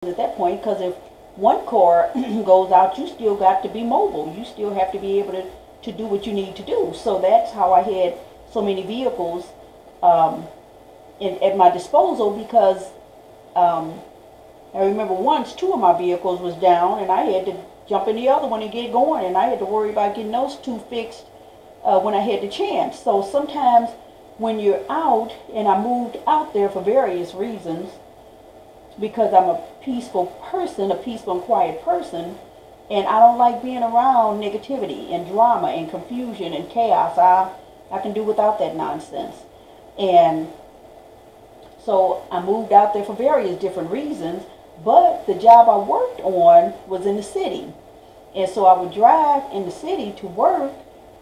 at that point, because if one car goes out, you still got to be mobile. You still have to be able to do what you need to do. So that's how I had so many vehicles um, at my disposal, because um, I remember once two of my vehicles was down and I had to jump in the other one and get going, and I had to worry about getting those two fixed when I had the chance. So sometimes when you're out, and I moved out there for various reasons, because I'm a peaceful person, a peaceful and quiet person, and I don't like being around negativity and drama and confusion and chaos. I can do without that nonsense. And so I moved out there for various different reasons, but the job I worked on was in the city. And so I would drive in the city to work,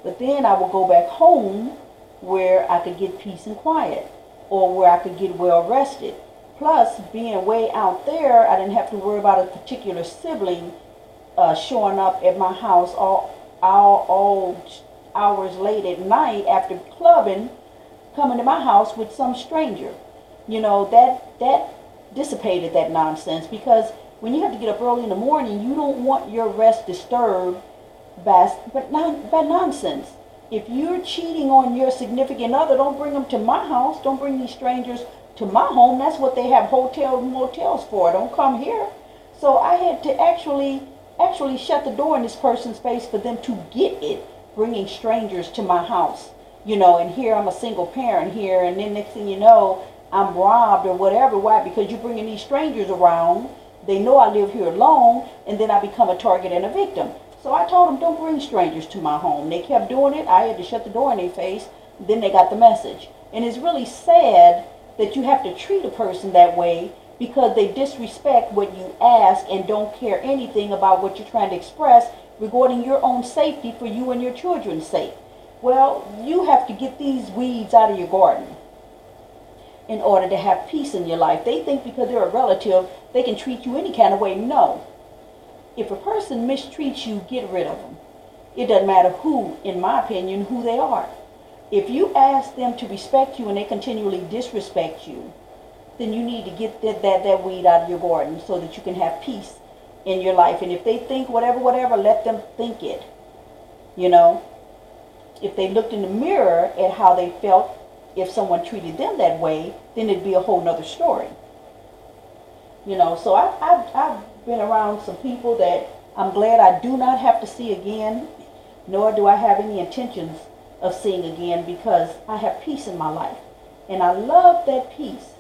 but then I would go back home where I could get peace and quiet, or where I could get well rested. Plus, being way out there, I didn't have to worry about a particular sibling showing up at my house all hours late at night after clubbing, coming to my house with some stranger. That dissipated that nonsense, because when you have to get up early in the morning, you don't want your rest disturbed by nonsense. If you're cheating on your significant other, don't bring them to my house. Don't bring these strangers to my home. That's what they have hotels and motels for. Don't come here. So I had to actually shut the door in this person's face for them to get it, bringing strangers to my house. And here I'm a single parent here, and then next thing you know, I'm robbed or whatever. Why? Because you're bringing these strangers around. They know I live here alone, and then I become a target and a victim. So I told them, don't bring strangers to my home. They kept doing it. I had to shut the door in their face. Then they got the message. And it's really sad that you have to treat a person that way, because they disrespect what you ask and don't care anything about what you're trying to express regarding your own safety, for you and your children's sake. Well, you have to get these weeds out of your garden in order to have peace in your life. They think because they're a relative, they can treat you any kind of way. No. If a person mistreats you, get rid of them. It doesn't matter who, in my opinion, who they are. If you ask them to respect you and they continually disrespect you, then you need to get that weed out of your garden so that you can have peace in your life. And if they think whatever, let them think it. If they looked in the mirror at how they felt if someone treated them that way, then it'd be a whole nother story. So I've been around some people that I'm glad I do not have to see again, nor do I have any intentions of seeing again, because I have peace in my life. And I love that peace.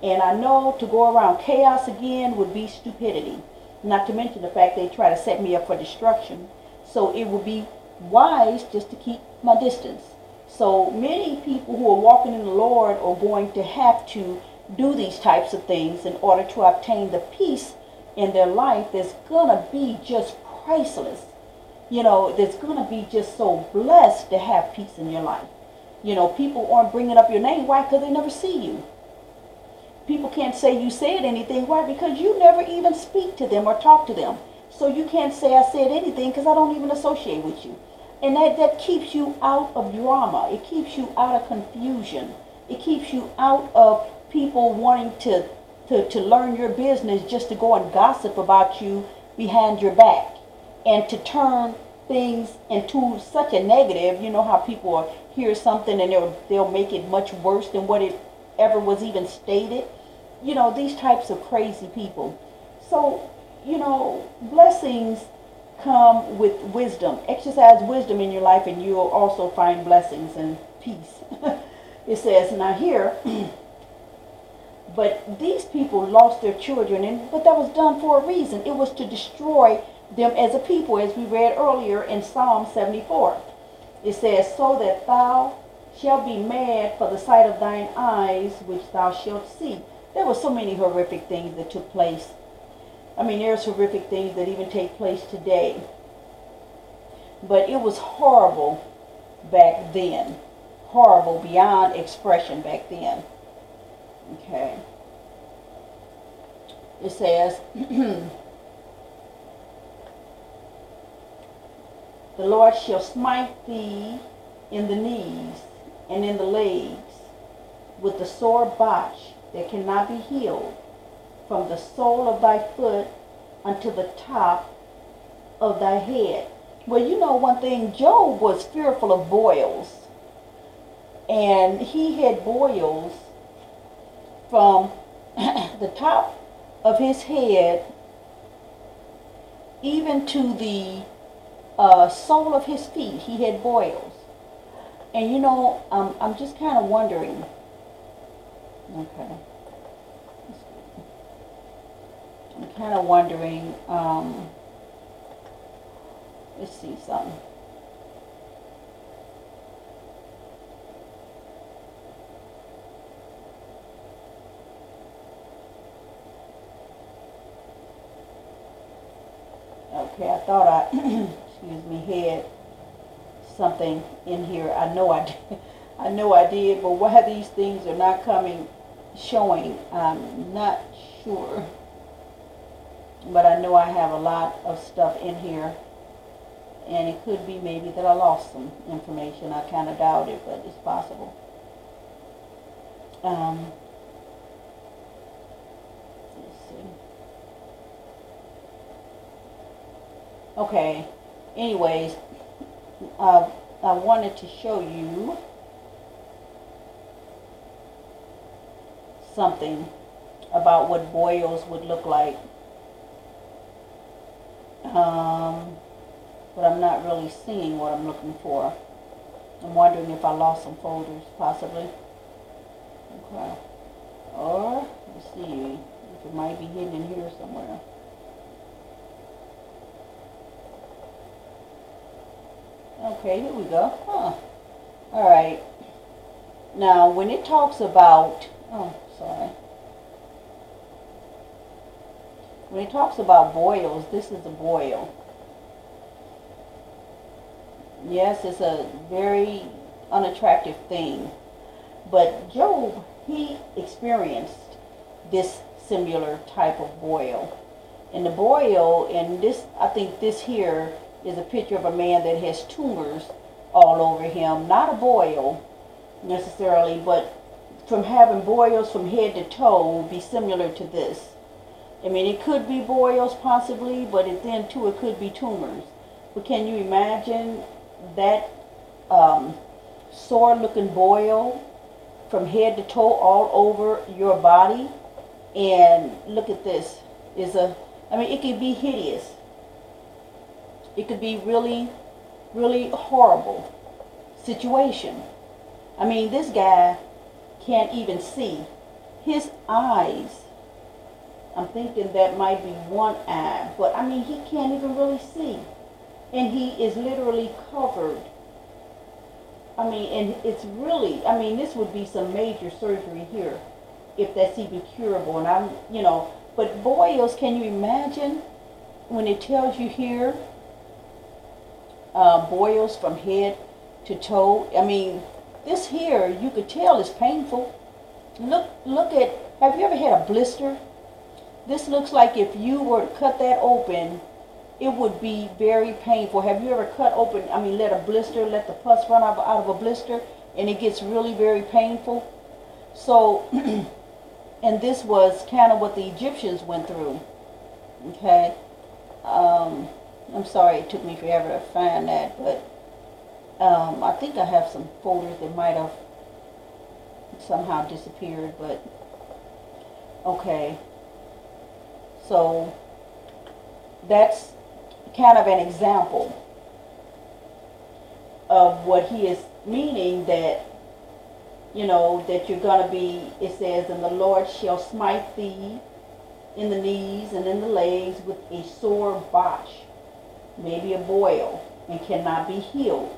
And I know to go around chaos again would be stupidity. Not to mention the fact they try to set me up for destruction. So it would be wise just to keep my distance. So many people who are walking in the Lord are going to have to do these types of things in order to obtain the peace in their life that's going to be just priceless. That's going to be just so blessed to have peace in your life. People aren't bringing up your name. Why? Because they never see you. People can't say you said anything. Why? Because you never even speak to them or talk to them. So you can't say I said anything, because I don't even associate with you. And that keeps you out of drama. It keeps you out of confusion. It keeps you out of people wanting to learn your business just to go and gossip about you behind your back, and to turn things into such a negative. You know how people hear something and they'll make it much worse than what it ever was even stated. These types of crazy people. So, blessings come with wisdom. Exercise wisdom in your life and you'll also find blessings and peace. It says, now here, but these people lost their children, but that was done for a reason. It was to destroy them as a people, as we read earlier in Psalm 74. It says, so that thou shalt be mad for the sight of thine eyes, which thou shalt see. There were so many horrific things that took place. There's horrific things that even take place today. But it was horrible back then. Horrible beyond expression back then. Okay. It says, the Lord shall smite thee in the knees and in the legs with the sore botch that cannot be healed, from the sole of thy foot unto the top of thy head. Well, you know one thing, Job was fearful of boils. And he had boils from the top of his head even to the sole of his feet. He had boils. And you know, I'm just kind of wondering. Okay. I'm kind of wondering, let's see something. Okay, I thought I, excuse me, had something in here. I know I did. I know I did, but why these things are not showing, I'm not sure. But I know I have a lot of stuff in here, and it could be maybe that I lost some information. I kind of doubt it, but it's possible. Let's see. Okay, anyways, I wanted to show you something about what boils would look like. But I'm not really seeing what I'm looking for. I'm wondering if I lost some folders, possibly. Okay. Or, let's see, if it might be hidden in here somewhere. Okay, here we go. Huh. Alright. Now, when it talks about, when it talks about boils, this is a boil. Yes, it's a very unattractive thing. But Job, he experienced this similar type of boil. And the boil, and this, I think this here is a picture of a man that has tumors all over him. Not a boil necessarily, but from having boils from head to toe would be similar to this. I mean, it could be boils possibly, but then too it could be tumors. But can you imagine that sore looking boil from head to toe all over your body? And look at this. I mean, it could be hideous. It could be really, really horrible situation. I mean, this guy can't even see. His eyes, I'm thinking that might be one eye, but I mean, he can't even really see. And he is literally covered. I mean, and it's really, I mean, this would be some major surgery here, if that's even curable. And but boils, can you imagine when it tells you here, boils from head to toe? I mean, this here, you could tell is painful. Look at, have you ever had a blister? This looks like if you were to cut that open, it would be very painful. Have you ever cut open, let the pus run out of a blister, and it gets really very painful? So, and this was kind of what the Egyptians went through. Okay. I'm sorry it took me forever to find that, but I think I have some folders that might have somehow disappeared, but okay. So that's kind of an example of what he is meaning, that that you're going to be, it says, and the Lord shall smite thee in the knees and in the legs with a sore botch, maybe a boil, and cannot be healed.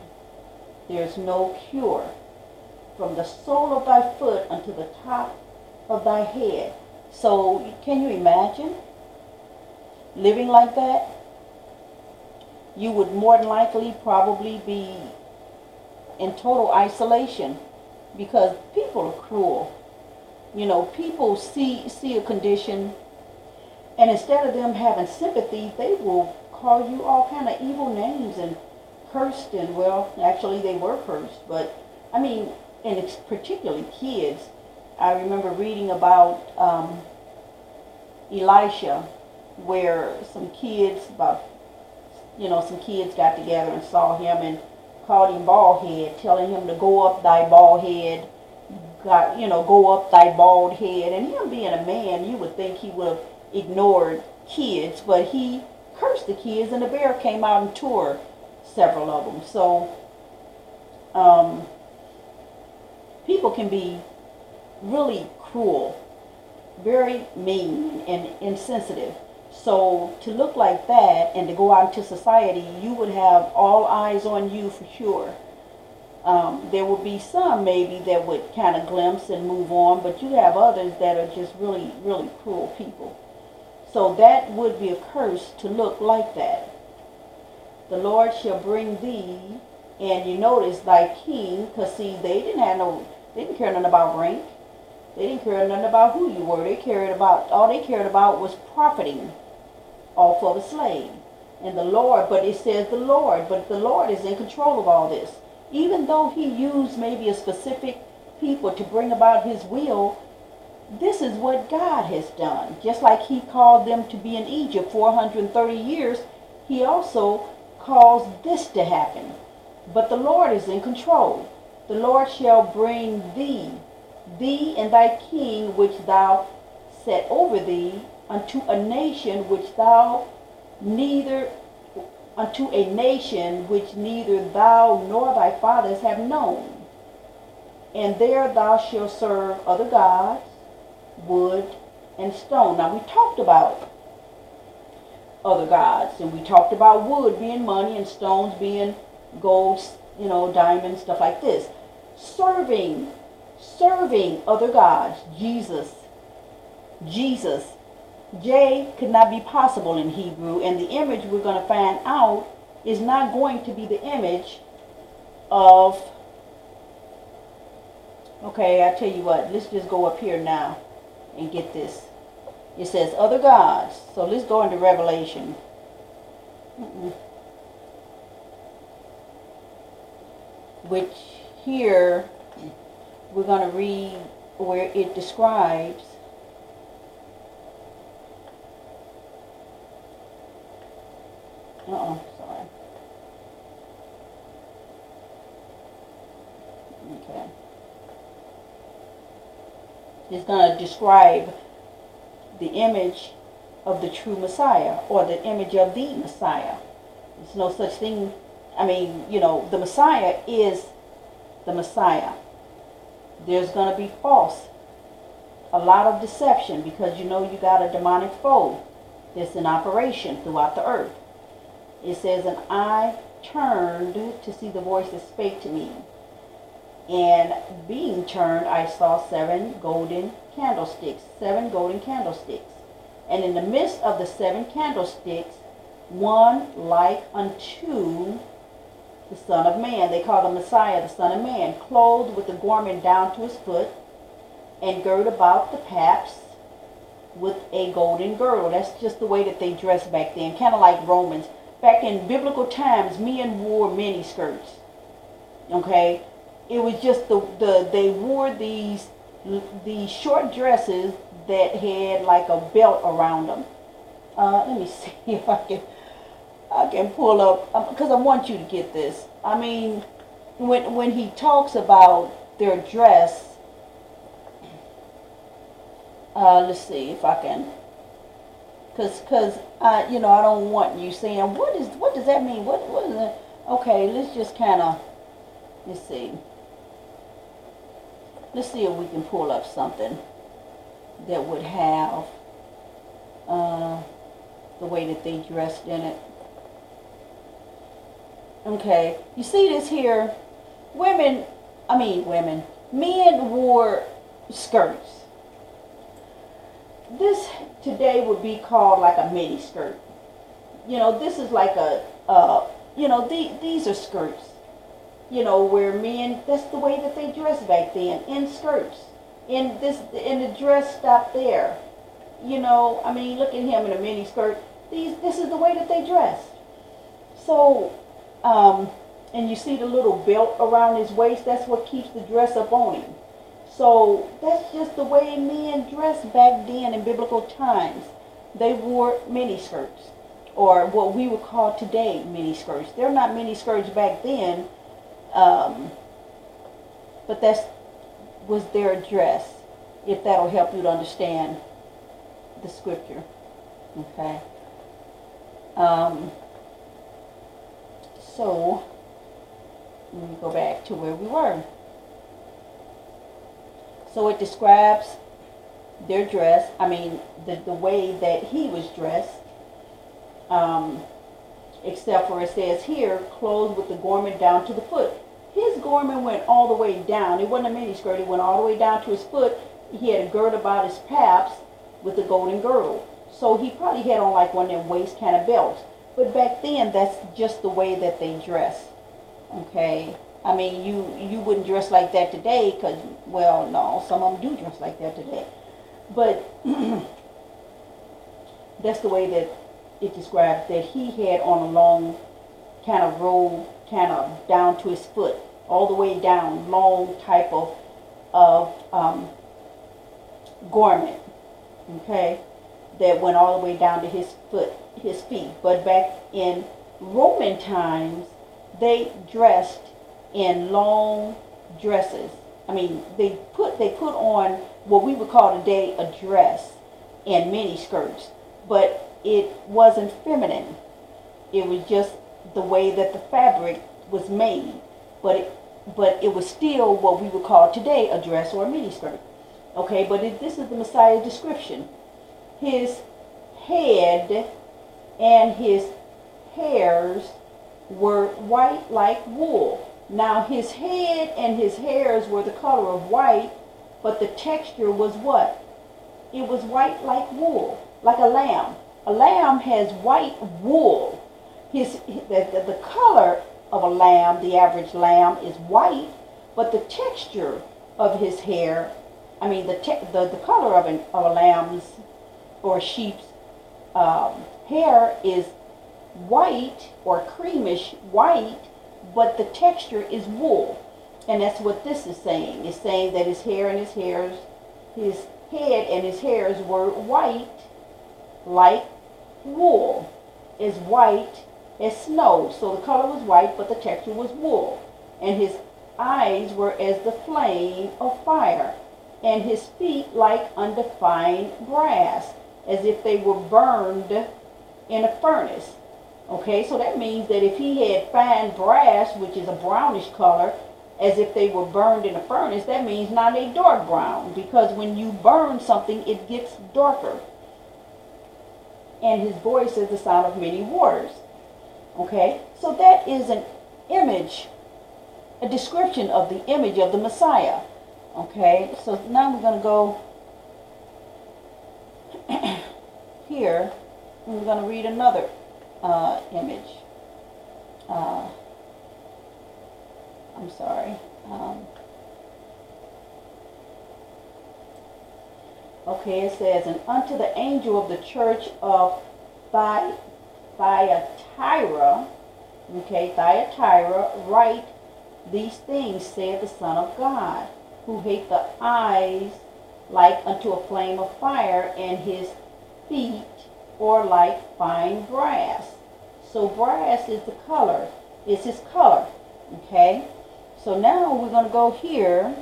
There's no cure. From the sole of thy foot unto the top of thy head. So can you imagine living like that? You would more than likely probably be in total isolation, because people are cruel. People see a condition, and instead of them having sympathy, they will call you all kind of evil names and cursed, and well, actually they were cursed, but I mean, and it's particularly kids. I remember reading about Elisha, where some kids, some kids got together and saw him and called him bald head, telling him to go up thy bald head, go up thy bald head. And him being a man, you would think he would have ignored kids, but he cursed the kids, and the bear came out and tore several of them. So people can be really cruel, very mean and insensitive. So to look like that and to go out into society, you would have all eyes on you for sure. There would be some maybe that would kind of glimpse and move on, but you have others that are just really, really cruel people. So that would be a curse to look like that. The Lord shall bring thee, and you notice thy king, because see, they didn't care nothing about rank. They didn't care nothing about who you were. All they cared about was profiting off of a slave. And the Lord, but it says the Lord is in control of all this. Even though he used maybe a specific people to bring about his will, this is what God has done. Just like he called them to be in Egypt 430 years, he also caused this to happen. But the Lord is in control. The Lord shall bring thee and thy king which thou set over thee unto a nation which neither thou nor thy fathers have known. And there thou shalt serve other gods, wood and stone. Now we talked about other gods, and we talked about wood being money and stones being gold, diamonds, stuff like this. Serving other gods. Jesus. J could not be possible in Hebrew, and the image we're going to find out is not going to be the image of, okay, I tell you what, let's just go up here now and get this. It says other gods. So let's go into Revelation. Which here we're going to read where it describes sorry. Okay. It's going to describe the image of the true Messiah, or the image of the Messiah. There's no such thing. The Messiah is the Messiah. There's going to be a lot of deception, because you got a demonic foe that's in operation throughout the earth. It says, and I turned to see the voice that spake to me. And being turned, I saw seven golden candlesticks. And in the midst of the seven candlesticks, one like unto the Son of Man. They call the Messiah the Son of Man, clothed with a garment down to his foot, and girt about the paps with a golden girdle. That's just the way that they dressed back then, kind of like Romans. Back in biblical times, men wore mini skirts. Okay, it was just they wore these short dresses that had like a belt around them. Let me see if I can pull up, because I want you to get this. When he talks about their dress, let's see if I can, because I don't want you saying what does that mean? What is that? Okay, let's just kind of let's see if we can pull up something that would have the way that they dressed in it. Okay, you see this here? Men wore skirts. This today would be called like a mini skirt. This is like these are skirts. Where men, that's the way that they dressed back then, in skirts. And the dress stopped there. Look at him in a mini skirt. This is the way that they dressed. So, and you see the little belt around his waist, that's what keeps the dress up on him. So that's just the way men dressed back then in biblical times. they wore mini skirts, or what we would call today mini skirts. They're not mini skirts back then, but that was their dress, if that'll help you to understand the scripture. Okay. So, let me go back to where we were. So it describes their dress, the way that he was dressed, except for it says here, clothed with the garment down to the foot. His garment went all the way down. It wasn't a mini skirt. It went all the way down to his foot. He had a girt about his paps with a golden girdle. So he probably had on like one of them waist kind of belts. But back then, that's just the way that they dress. Okay? You wouldn't dress like that today because, well, no, some of them do dress like that today. But that's the way that it describes that he had on a long kind of robe, kind of down to his foot, all the way down, long type of garment, okay, that went all the way down to his feet. But back in Roman times, they dressed in long dresses. They put on what we would call today a dress and mini skirts, but it wasn't feminine. It was just the way that the fabric was made, but it was still what we would call today a dress or a mini skirt. Okay, but this is the Messiah's description. His head and his hairs were white like wool. Now his head and his hairs were the color of white, but the texture was what? It was white like wool, like a lamb. A lamb has white wool. The color of a lamb, the average lamb, is white, but the texture of his hair, the color of a lamb's or a sheep's hair is white or creamish white, but the texture is wool. And that's what this is saying. It's saying that his head and his hairs were white like wool, as white as snow. So the color was white, but the texture was wool. And his eyes were as the flame of fire, and his feet like undefined brass, as if they were burned in a furnace. Okay, so that means that if he had fine brass, which is a brownish color, as if they were burned in a furnace, that means not a dark brown, because when you burn something, it gets darker. And his voice is the sound of many waters. Okay, so that is an image, a description of the image of the Messiah. Okay, so now we're going to go here, and we're going to read another image. I'm sorry. Okay, it says, and unto the angel of the church of Thyatira, okay, Thyatira, write these things, saith the Son of God, who hath the eyes like unto a flame of fire, and his feet are like fine brass. So brass is the color, is his color, okay? So now we're going to go here.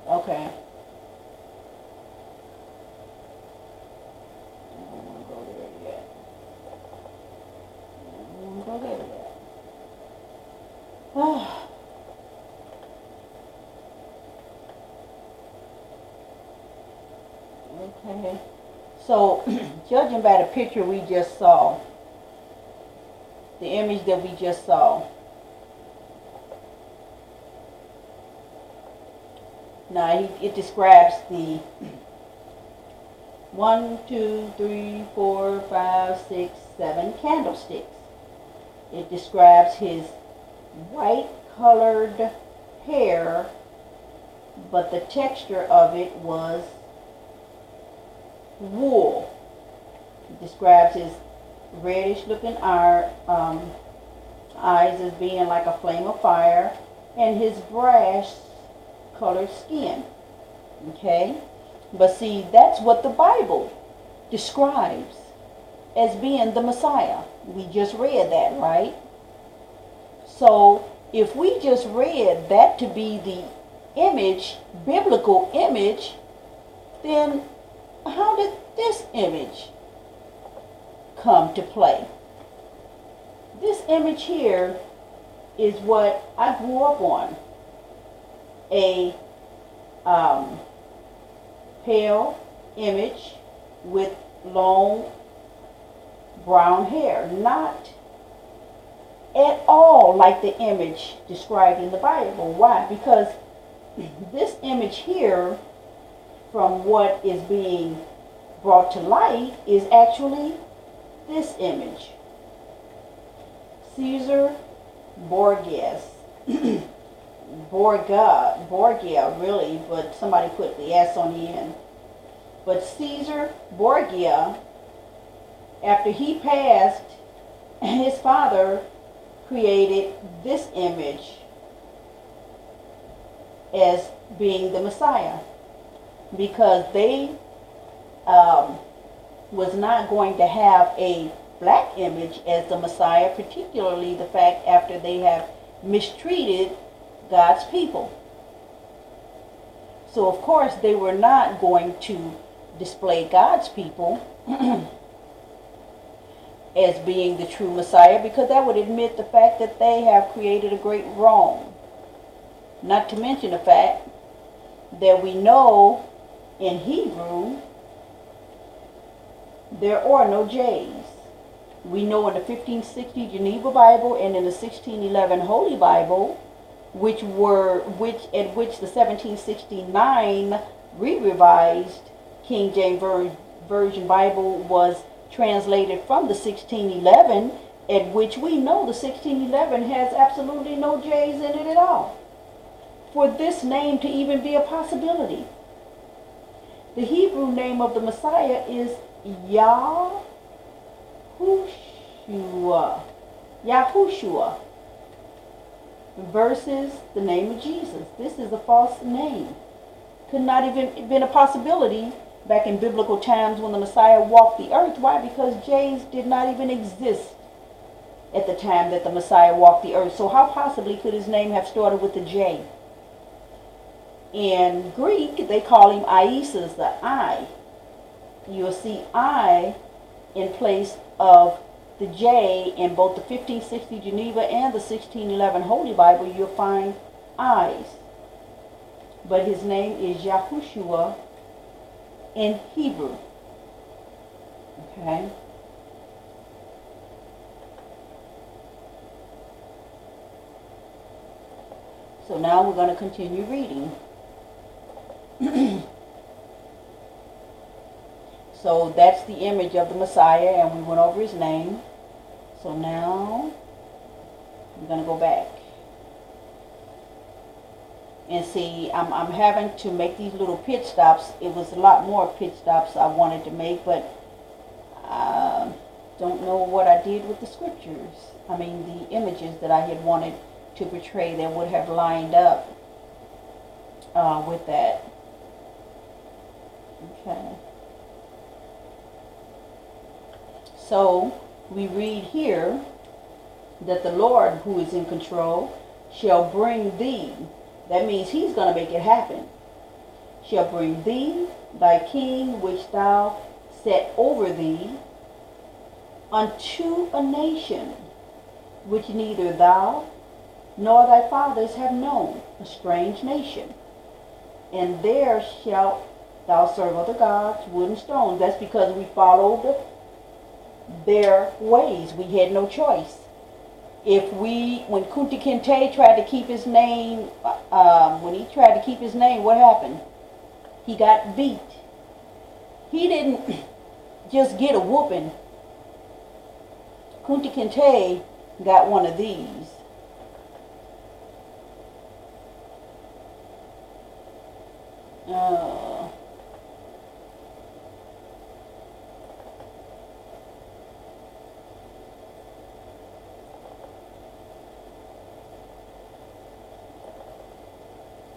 Okay. I don't want to go there yet. Oh. Okay. So, judging by the picture we just saw, the image that we just saw, now it describes the 1, 2, 3, 4, 5, 6, 7 candlesticks. It describes his white colored hair, but the texture of it was wool. It describes his reddish looking eyes as being like a flame of fire, and his brass colored skin. Okay? But see, that's what the Bible describes as being the Messiah. We just read that, right? So if we just read that to be the image, biblical image, then how did this image come to play? This image here is what I grew up on. A pale image with long brown hair. Not at all like the image described in the Bible. Why? Because this image here, from what is being brought to light, is actually this image. Caesar Borgias. Borgia, really, but somebody put the S on the end. But Caesar Borgia, after he passed, his father created this image as being the Messiah, because they was not going to have a black image as the Messiah, particularly the fact after they have mistreated God's people. So of course they were not going to display God's people as being the true Messiah, because that would admit the fact that they have created a great wrong. Not to mention the fact that we know in Hebrew there are no J's. We know in the 1560 Geneva Bible and in the 1611 Holy Bible, which the 1769 re-revised King James Version Bible was translated from the 1611, at which we know the 1611 has absolutely no J's in it at all, for this name to even be a possibility. The Hebrew name of the Messiah is Yahushua versus the name of Jesus. This is a false name. Could not even been a possibility back in biblical times when the Messiah walked the earth. Why? Because J's did not even exist at the time that the Messiah walked the earth. So how possibly could his name have started with a J? In Greek, they call him Iesous, the I. You'll see I in place of the J in both the 1560 Geneva and the 1611 Holy Bible. You'll find I's. But his name is Yahushua in Hebrew. Okay? So now we're going to continue reading. So that's the image of the Messiah, and we went over his name. So now I'm going to go back. And see, I'm having to make these little pit stops. It was a lot more pit stops I wanted to make, but I don't know what I did with the scriptures. I mean, the images that I had wanted to portray that would have lined up with that. Okay. So we read here that the Lord, who is in control, shall bring thee. That means he's going to make it happen. Shall bring thee, thy king, which thou set over thee, unto a nation which neither thou nor thy fathers have known, a strange nation. And there shalt thou serve other gods, wood and stone. That's because we followed their ways. We had no choice. When Kunti Kinte tried to keep his name, what happened? He got beat. He didn't just get a whooping. Kunti Kinte got one of these.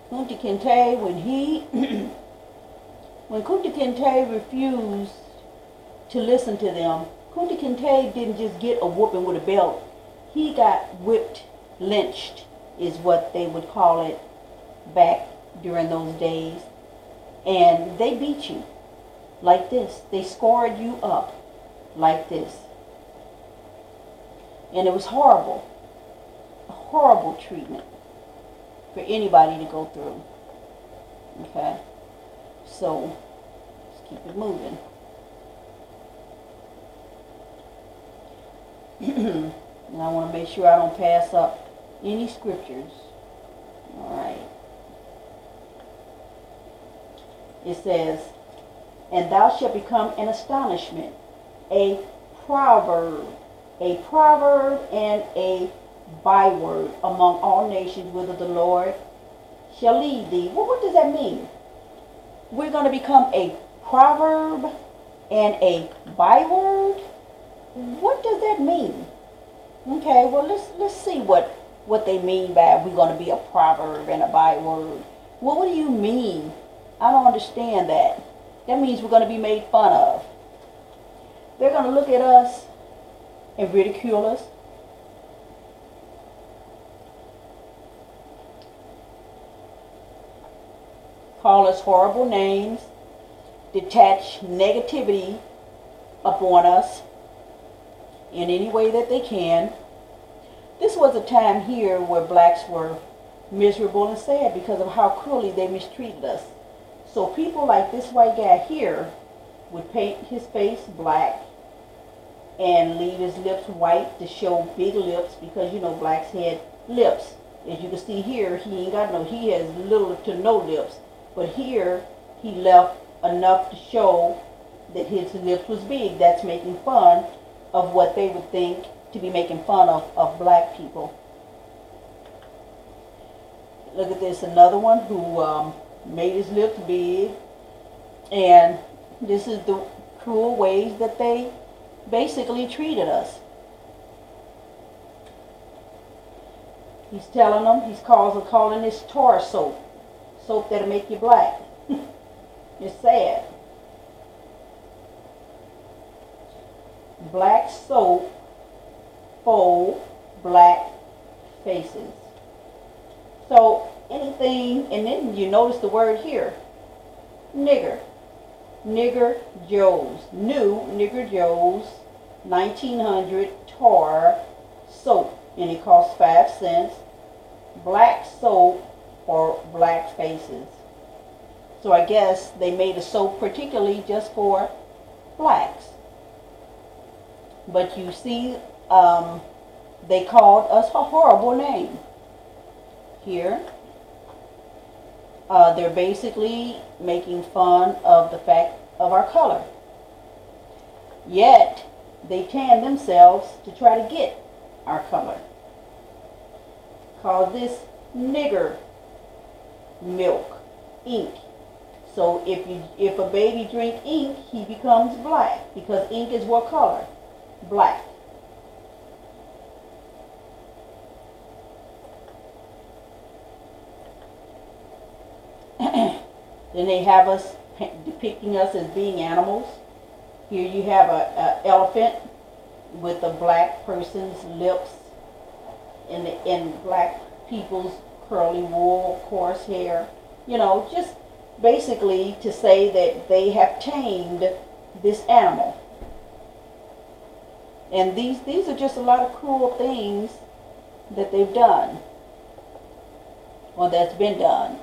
Kunti Kinte, when Kunti Kinte refused to listen to them, Kunti Kinte didn't just get a whooping with a belt. He got whipped, lynched, is what they would call it back during those days. And they beat you like this. They scored you up like this. And it was horrible. A horrible treatment for anybody to go through. Okay? So, let's keep it moving. And I want to make sure I don't pass up any scriptures. Alright. It says, and thou shalt become an astonishment, a proverb and a byword among all nations, whither the Lord shall lead thee. Well, what does that mean? We're going to become a proverb and a byword? What does that mean? Okay, well, let's see what they mean by we're going to be a proverb and a byword. Well, what do you mean? I don't understand that. That means we're going to be made fun of. They're going to look at us and ridicule us. Call us horrible names. Detach negativity upon us in any way that they can. This was a time here where blacks were miserable and sad because of how cruelly they mistreated us. So people like this white guy here would paint his face black and leave his lips white to show big lips, because you know blacks had lips. As you can see here, he has little to no lips. But here he left enough to show that his lips was big. That's making fun of what they would think to be making fun of black people. Look at this, another one who made his lips big. And this is the cruel ways that they basically treated us. He's telling them, he's calling this tar soap. Soap that'll make you black. It's sad. Black soap for black faces. So anything, and then you notice the word here, nigger. Nigger Joe's. New Nigger Joe's 1900 tar soap. And it costs 5 cents. Black soap for black faces. So I guess they made a soap particularly just for blacks. But you see, they called us a horrible name. Here, they're basically making fun of the fact of our color. Yet, they tan themselves to try to get our color. Call this nigger milk, ink. So if a baby drink ink, he becomes black, because ink is what color? Black. Then they have us depicting us as being animals. Here you have a elephant with a black person's lips and black people's curly wool, coarse hair. You know, just basically to say that they have tamed this animal. And these are just a lot of cruel things that they've done, or that's been done.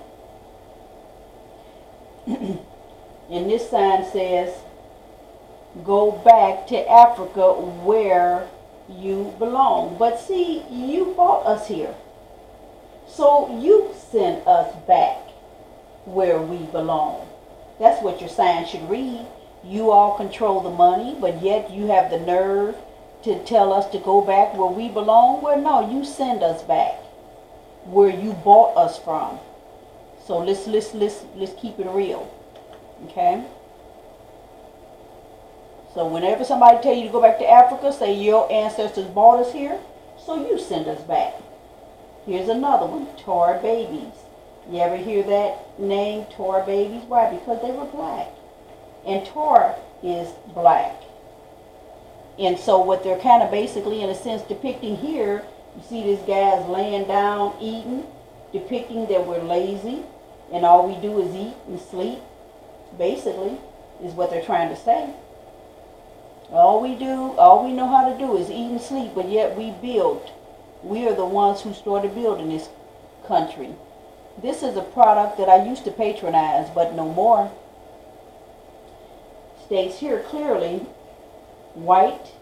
And this sign says, go back to Africa where you belong. But see, you brought us here. So you send us back where we belong. That's what your sign should read. You all control the money, but yet you have the nerve to tell us to go back where we belong. Well, no, you send us back where you bought us from. So let's keep it real. Okay? So whenever somebody tell you to go back to Africa, say your ancestors brought us here, so you send us back. Here's another one, Tor babies. You ever hear that name, Tor babies? Why? Because they were black. And Tor is black. And so what they're kind of basically, in a sense, depicting here, you see this guy's laying down, eating, depicting that we're lazy, and all we do is eat and sleep, basically, is what they're trying to say. All we know how to do is eat and sleep, but yet we build. We are the ones who started building this country. This is a product that I used to patronize, but no more. States here clearly, white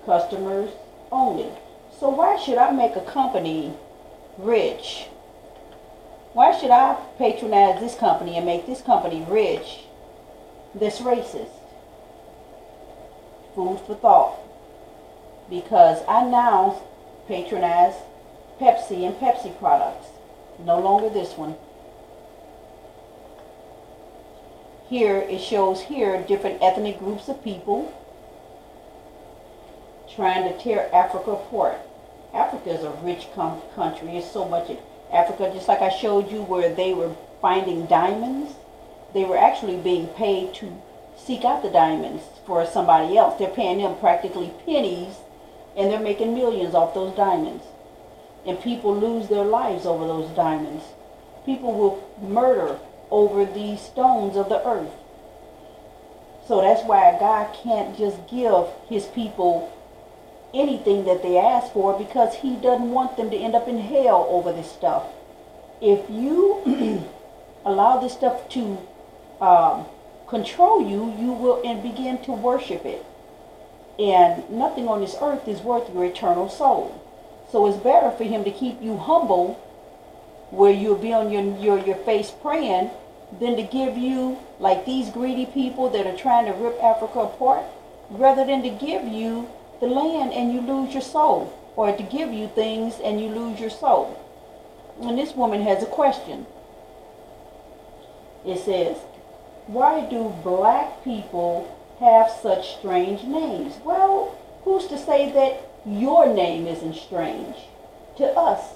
customers only. So why should I make a company rich? Why should I patronize this company and make this company rich that's racist? Food for thought. Because I now patronize Pepsi and Pepsi products. No longer this one. Here it shows here different ethnic groups of people trying to tear Africa apart. Africa is a rich country. It's so much in Africa, just like I showed you where they were finding diamonds. They were actually being paid to seek out the diamonds for somebody else. They're paying them practically pennies, and they're making millions off those diamonds. And people lose their lives over those diamonds. People will murder over these stones of the earth. So that's why God can't just give his people anything that they ask for, because he doesn't want them to end up in hell over this stuff. If you allow this stuff to control you, you will begin to worship it. And nothing on this earth is worth your eternal soul. So it's better for him to keep you humble, where you'll be on your face praying, than to give you, like these greedy people that are trying to rip Africa apart, rather than to give you the land and you lose your soul, or to give you things and you lose your soul. And this woman has a question. It says, why do black people have such strange names? Well, who's to say that your name isn't strange to us?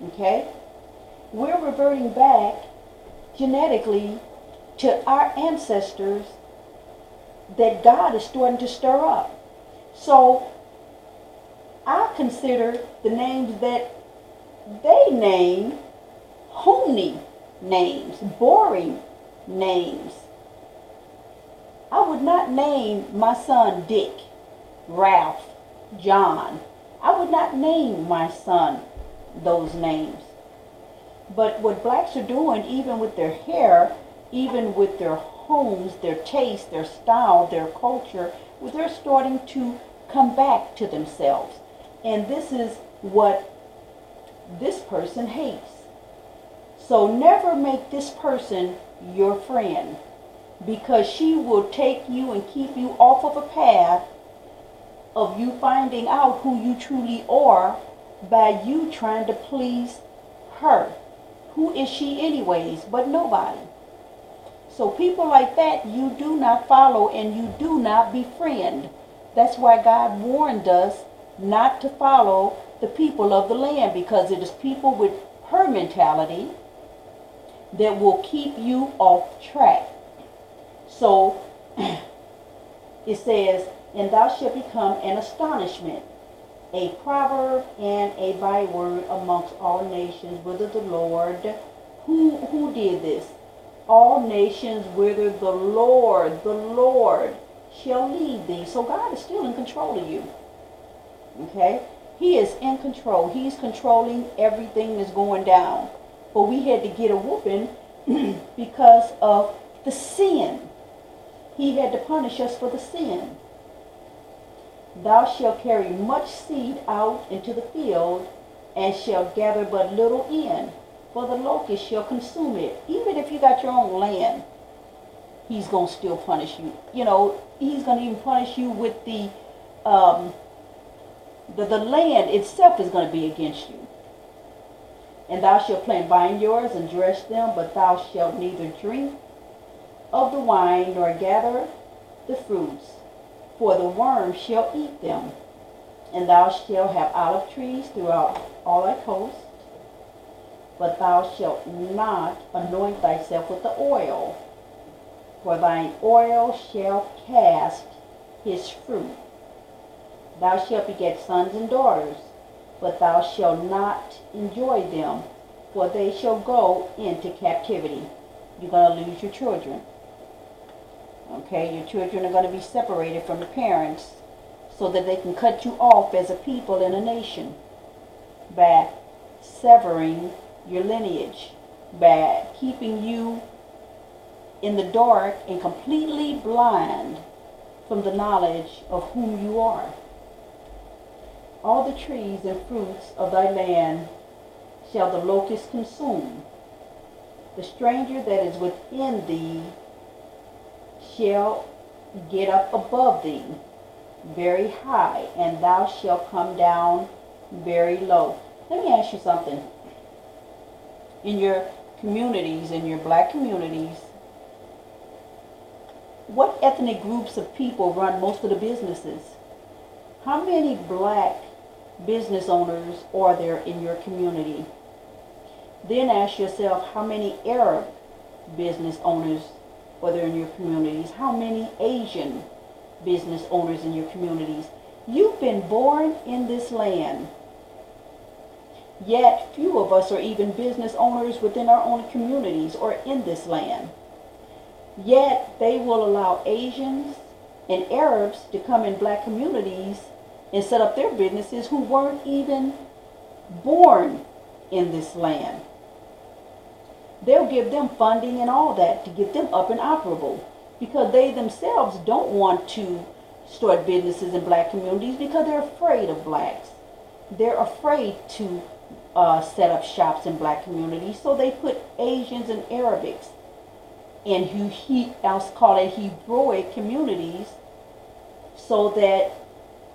Okay? We're reverting back genetically to our ancestors that God is starting to stir up. So I consider the names that they name homely names, boring names. I would not name my son Dick, Ralph, John. I would not name my son those names. But what blacks are doing, even with their hair, even with their homes, their taste, their style, their culture, they're starting to come back to themselves. And this is what this person hates. So never make this person your friend, because she will take you and keep you off of a path of you finding out who you truly are by you trying to please her. Who is she anyways but nobody? So people like that you do not follow and you do not befriend. That's why God warned us not to follow the people of the land, because it is people with her mentality that will keep you off track. So it says, and thou shalt become an astonishment, a proverb and a byword amongst all nations, whither the Lord, who did this? All nations whither the Lord shall lead thee. So God is still in control of you. Okay? He is in control. He's controlling everything that's going down. But we had to get a whooping because of the sin. He had to punish us for the sin. Thou shalt carry much seed out into the field, and shalt gather but little in, for the locust shall consume it. Even if you got your own land, he's going to still punish you. You know, he's going to even punish you with the the land itself is going to be against you. And thou shalt plant vineyards and dress them, but thou shalt neither drink of the wine nor gather the fruits, for the worm shall eat them. And thou shalt have olive trees throughout all thy coast, but thou shalt not anoint thyself with the oil, for thine oil shall cast his fruit. Thou shalt beget sons and daughters, but thou shalt not enjoy them, for they shall go into captivity. You're going to lose your children. Okay, your children are going to be separated from the parents so that they can cut you off as a people and a nation by severing your lineage, by keeping you in the dark and completely blind from the knowledge of whom you are. All the trees and fruits of thy land shall the locust consume. The stranger that is within thee shall get up above thee very high, and thou shalt come down very low. Let me ask you something. In your communities, in your black communities, what ethnic groups of people run most of the businesses? How many black business owners are there in your community? Then ask yourself, how many Arab business owners are there in your communities? How many Asian business owners in your communities? You've been born in this land, yet few of us are even business owners within our own communities or in this land. Yet they will allow Asians and Arabs to come in black communities and set up their businesses who weren't even born in this land. They'll give them funding and all that to get them up and operable, because they themselves don't want to start businesses in black communities because they're afraid of blacks. They're afraid to set up shops in black communities, so they put Asians and Arabics in else call it Hebrewic communities, so that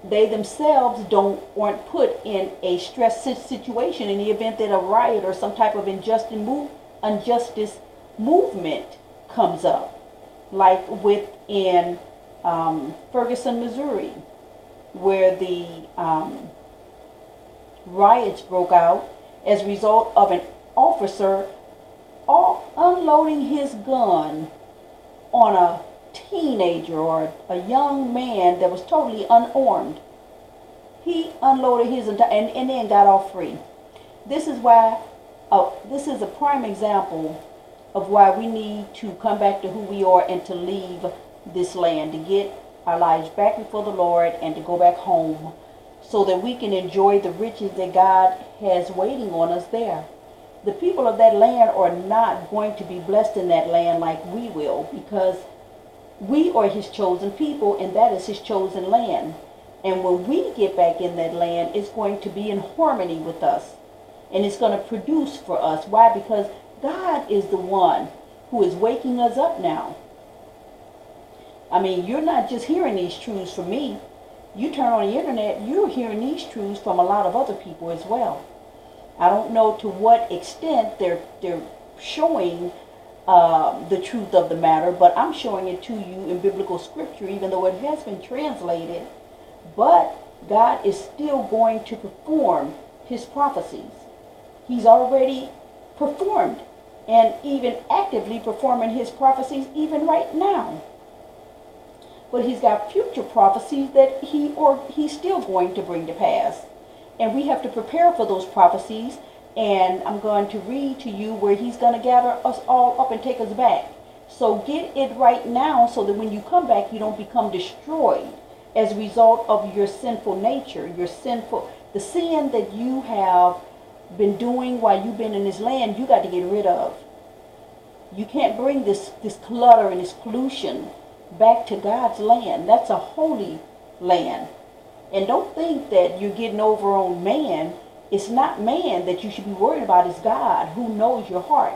they themselves aren't put in a stress situation in the event that a riot or some type of injustice movement comes up, like within Ferguson, Missouri, where the riots broke out as a result of an officer unloading his gun on a teenager or a young man that was totally unarmed. He unloaded his and then got off free. This is a prime example of why we need to come back to who we are and to leave this land, to get our lives back before the Lord and to go back home so that we can enjoy the riches that God has waiting on us there. The people of that land are not going to be blessed in that land like we will, because we are his chosen people and that is his chosen land. And when we get back in that land, it's going to be in harmony with us. And it's going to produce for us. Why? Because God is the one who is waking us up now. I mean, you're not just hearing these truths from me. You turn on the internet, you're hearing these truths from a lot of other people as well. I don't know to what extent they're showing the truth of the matter, but I'm showing it to you in biblical scripture, even though it has been translated. But God is still going to perform his prophecies. He's already performed and even actively performing his prophecies even right now. But he's got future prophecies that he's still going to bring to pass. And we have to prepare for those prophecies. And I'm going to read to you where he's going to gather us all up and take us back. So get it right now so that when you come back, you don't become destroyed as a result of your sinful nature, the sin that you have been doing while you've been in this land. You got to get rid of. You can't bring this clutter and this pollution back to God's land. That's a holy land. And don't think that you're getting over on man. It's not man that you should be worried about. It's God who knows your heart.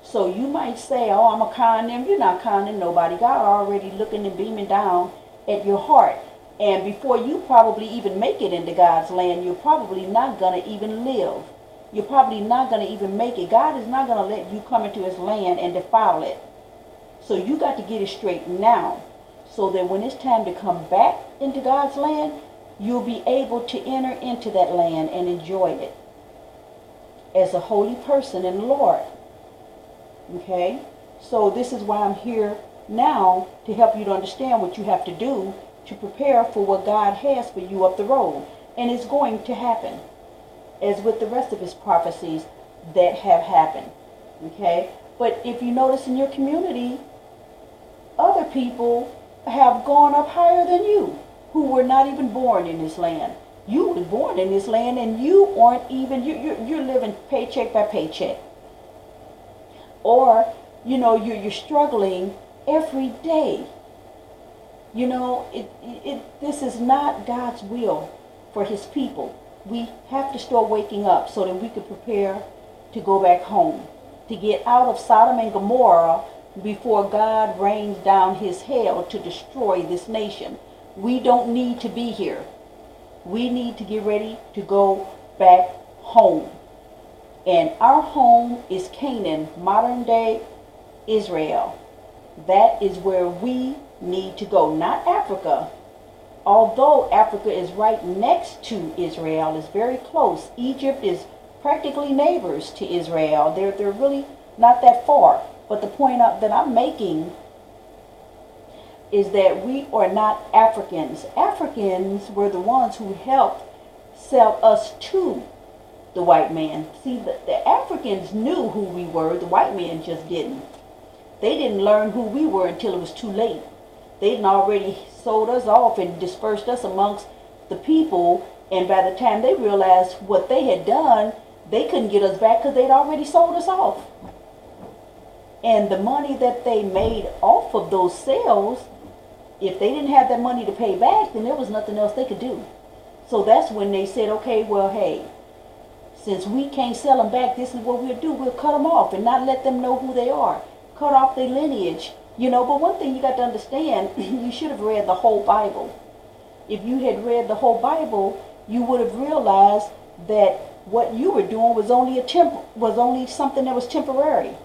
So you might say, oh, I'm a con them. You're not conning nobody. God already looking and beaming down at your heart. And before you probably even make it into God's land, you're probably not going to even live. You're probably not going to even make it. God is not going to let you come into his land and defile it. So you got to get it straight now, so that when it's time to come back into God's land, you'll be able to enter into that land and enjoy it as a holy person in the Lord. Okay? So this is why I'm here now, to help you to understand what you have to do to prepare for what God has for you up the road. And it's going to happen, as with the rest of his prophecies that have happened. Okay? But if you notice in your community, other people have gone up higher than you, who were not even born in this land. You were born in this land, and you aren't even, you're living paycheck by paycheck. Or, you're struggling every day. This is not God's will for his people. We have to start waking up so that we can prepare to go back home, to get out of Sodom and Gomorrah before God rains down his hell to destroy this nation. We don't need to be here. We need to get ready to go back home. And our home is Canaan, modern day Israel. That is where we need to go, not Africa. Although Africa is right next to Israel, it's very close. Egypt is practically neighbors to Israel. They're really not that far. But the point that I'm making is that we are not Africans. Africans were the ones who helped sell us to the white man. See, the Africans knew who we were. The white man just didn't. They didn't learn who we were until it was too late. They'd already sold us off and dispersed us amongst the people. And by the time they realized what they had done, they couldn't get us back because they'd already sold us off. And the money that they made off of those sales, if they didn't have that money to pay back, then there was nothing else they could do. So that's when they said, okay, well, hey, since we can't sell them back, this is what we'll do. We'll cut them off and not let them know who they are. Cut off their lineage. But one thing you got to understand, you should have read the whole Bible. If you had read the whole Bible, you would have realized that what you were doing was only something that was temporary.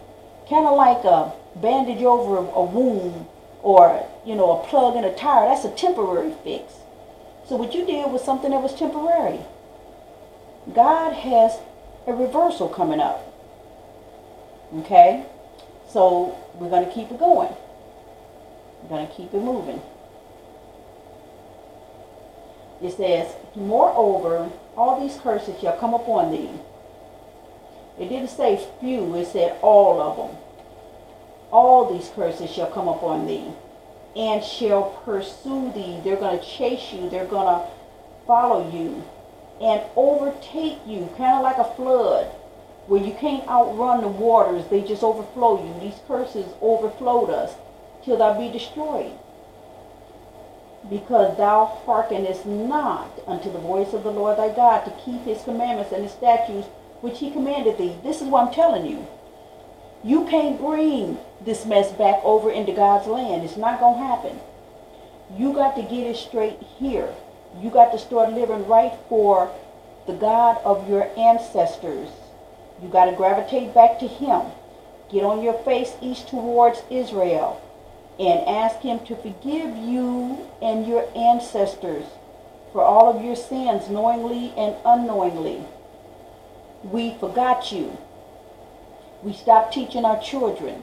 Kind of like a bandage over a wound, or a plug in a tire. That's a temporary fix. So what you did was something that was temporary. God has a reversal coming up. Okay? So we're going to keep it going. We're going to keep it moving. It says, moreover, all these curses shall come upon thee. It didn't say few, it said all of them. All these curses shall come upon thee, and shall pursue thee. They're going to chase you. They're going to follow you and overtake you, kind of like a flood, where you can't outrun the waters. They just overflow you. These curses overflowed us till thou be destroyed, because thou hearkenest not unto the voice of the Lord thy God, to keep his commandments and his statutes which he commanded thee. This is what I'm telling you. You can't bring this mess back over into God's land. It's not going to happen. You got to get it straight here. You got to start living right for the God of your ancestors. You got to gravitate back to him. Get on your face east towards Israel and ask him to forgive you and your ancestors for all of your sins, knowingly and unknowingly. We forgot you. We stopped teaching our children.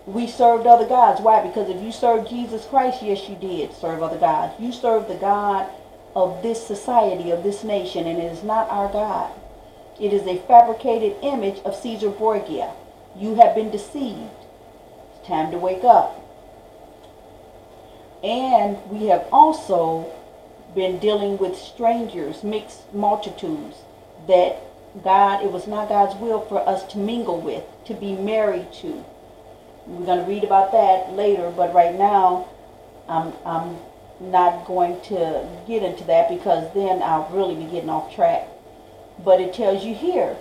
We served other gods. Why? Because if you served Jesus Christ, yes, you did serve other gods. You served the God of this society, of this nation, and it is not our God. It is a fabricated image of Caesar Borgia. You have been deceived. It's time to wake up. And we have also been dealing with strangers, mixed multitudes, that it was not God's will for us to mingle with, to be married to. We're going to read about that later, but right now I'm not going to get into that, because then I'll really be getting off track. But it tells you here,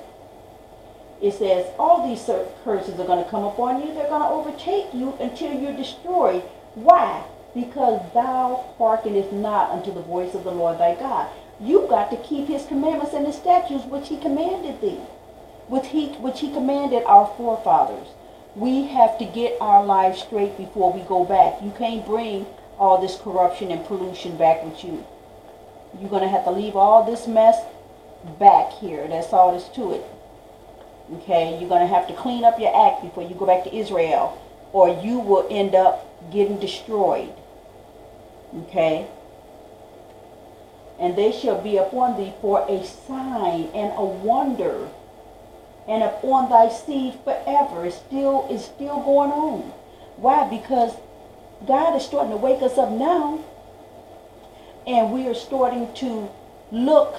it says, all these curses are going to come upon you. They're going to overtake you until you're destroyed. Why? because thou hearkenest not unto the voice of the Lord thy God. You got to keep his commandments and his statutes which he commanded thee, which he commanded our forefathers. We have to get our lives straight before we go back. You can't bring all this corruption and pollution back with you. You're going to have to leave all this mess back here. That's all there's to it. Okay, you're going to have to clean up your act before you go back to Israel, or you will end up getting destroyed. Okay? And they shall be upon thee for a sign and a wonder, and upon thy seed forever. It's still going on. Why? Because God is starting to wake us up now, and we are starting to look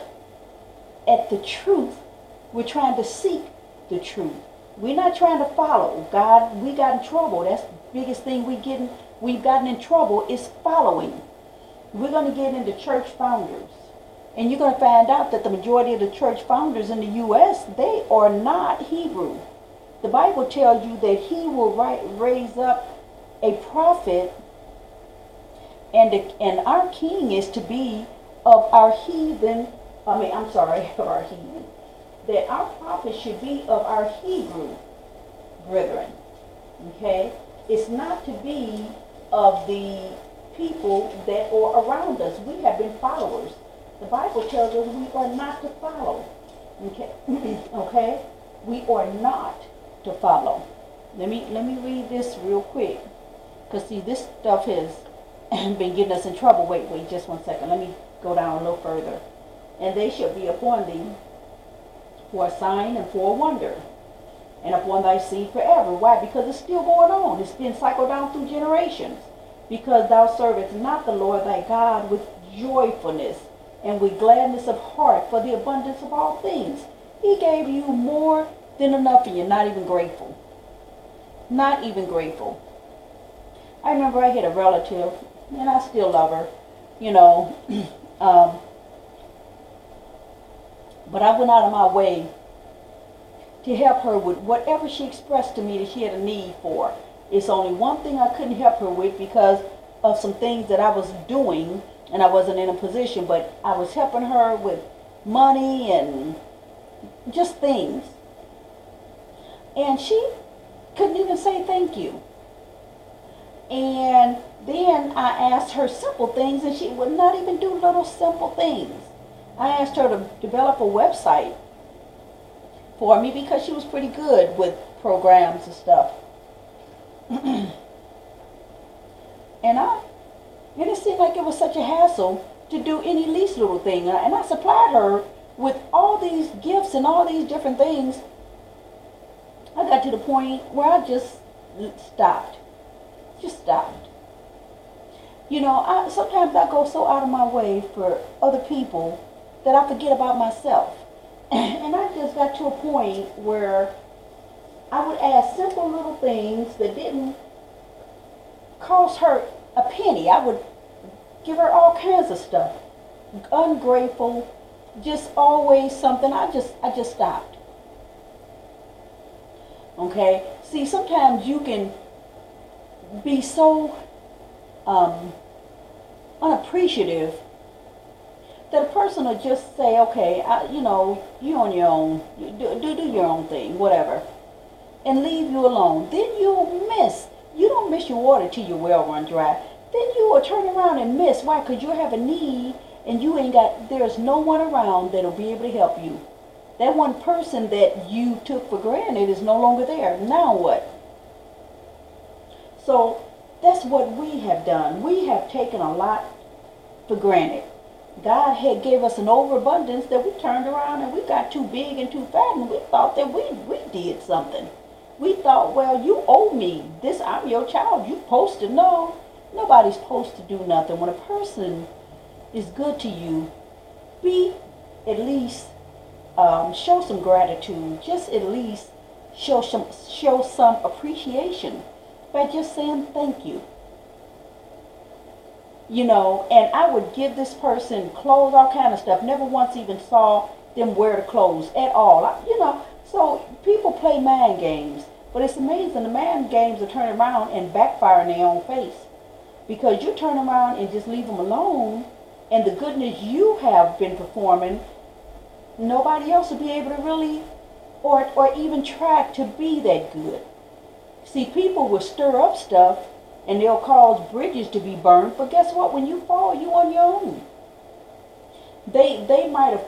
at the truth. We're trying to seek the truth. We're not trying to follow God. We got in trouble. That's the biggest thing we've gotten in trouble is following. We're going to get into church founders, and you're going to find out that the majority of the church founders in the U.S., they are not Hebrew. The Bible tells you that he will raise up a prophet, and our king is to be of our heathen. Of our heathen. That our prophet should be of our Hebrew brethren. Okay? It's not to be of the people that are around us. We have been followers. The Bible tells us we are not to follow. Okay? Okay? We are not to follow. Let me read this real quick. Because see, this stuff has been getting us in trouble. Wait, just one second. Let me go down a little further. And they shall be upon thee for a sign and for a wonder, and upon thy seed forever. Why? Because it's still going on. It's been cycled down through generations. Because thou servest not the Lord thy God with joyfulness and with gladness of heart for the abundance of all things. He gave you more than enough, and you're not even grateful. Not even grateful. I remember I had a relative, and I still love her, but I went out of my way to help her with whatever she expressed to me that she had a need for. It's only one thing I couldn't help her with because of some things that I was doing, and I wasn't in a position, but I was helping her with money and just things. And she couldn't even say thank you. And then I asked her simple things, and she would not even do little simple things. I asked her to develop a website for me because she was pretty good with programs and stuff. And it seemed like it was such a hassle to do any least little thing. And I supplied her with all these gifts and all these different things. I got to the point where I just stopped. Just stopped. Sometimes I go so out of my way for other people that I forget about myself. And I just got to a point where I would ask simple little things that didn't cost her a penny. I would give her all kinds of stuff. Ungrateful, just always something. I just stopped. Okay? See, sometimes you can be so unappreciative that a person will just say, okay, you on your own, do your own thing, whatever, and leave you alone. Then you don't miss your water till your well run dry. Then you will turn around and miss. Why? Because you have a need, and there's no one around that'll be able to help you. That one person that you took for granted is no longer there. Now what? So that's what we have done. We have taken a lot for granted. God had gave us an overabundance that we turned around and we got too big and too fat, and we thought that we did something. We thought, well, you owe me this. I'm your child. You supposed to know. Nobody's supposed to do nothing. When a person is good to you, be at least show some gratitude. Just at least show some appreciation by just saying thank you. And I would give this person clothes, all kind of stuff. Never once even saw them wear the clothes at all. So people play mind games. But it's amazing. The mind games are turning around and backfire in their own face. because you turn around and just leave them alone, and the goodness you have been performing, nobody else will be able to really or even try to be that good. See, people will stir up stuff and they'll cause bridges to be burned, but guess what? When you fall, you on your own. They might have,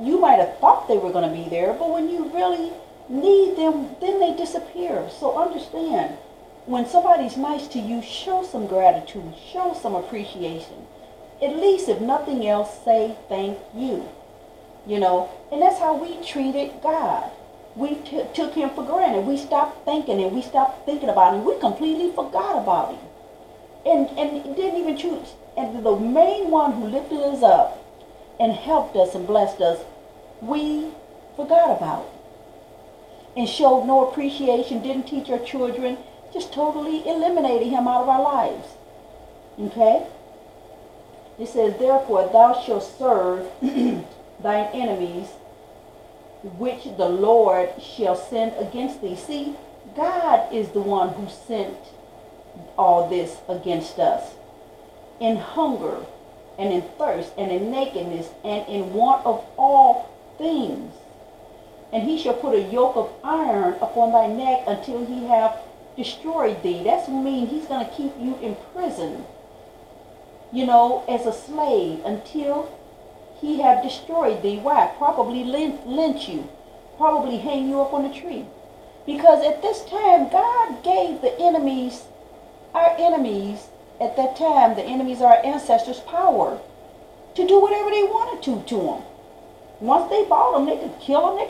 you might have thought they were going to be there, but when you really need them, then they disappear. So understand, when somebody's nice to you, show some gratitude, show some appreciation. At least, if nothing else, say thank you. And that's how we treated God. We took him for granted. We stopped thinking and we stopped thinking about him. We completely forgot about him. And didn't even choose. And the main one who lifted us up and helped us and blessed us, we forgot about. And showed no appreciation, didn't teach our children, just totally eliminated him out of our lives. Okay? It says, therefore thou shalt serve thine enemies, which the Lord shall send against thee. See, God is the one who sent all this against us. In hunger, and in thirst, and in nakedness, and in want of all things. And he shall put a yoke of iron upon thy neck until he have destroyed thee. That's mean he's going to keep you in prison, as a slave until he have destroyed thee. Why? Probably lynch you. Probably hang you up on a tree. Because at this time, God gave the enemies, our enemies, at that time, the enemies of our ancestors, power to do whatever they wanted to them. Once they bought them, they could kill them, they could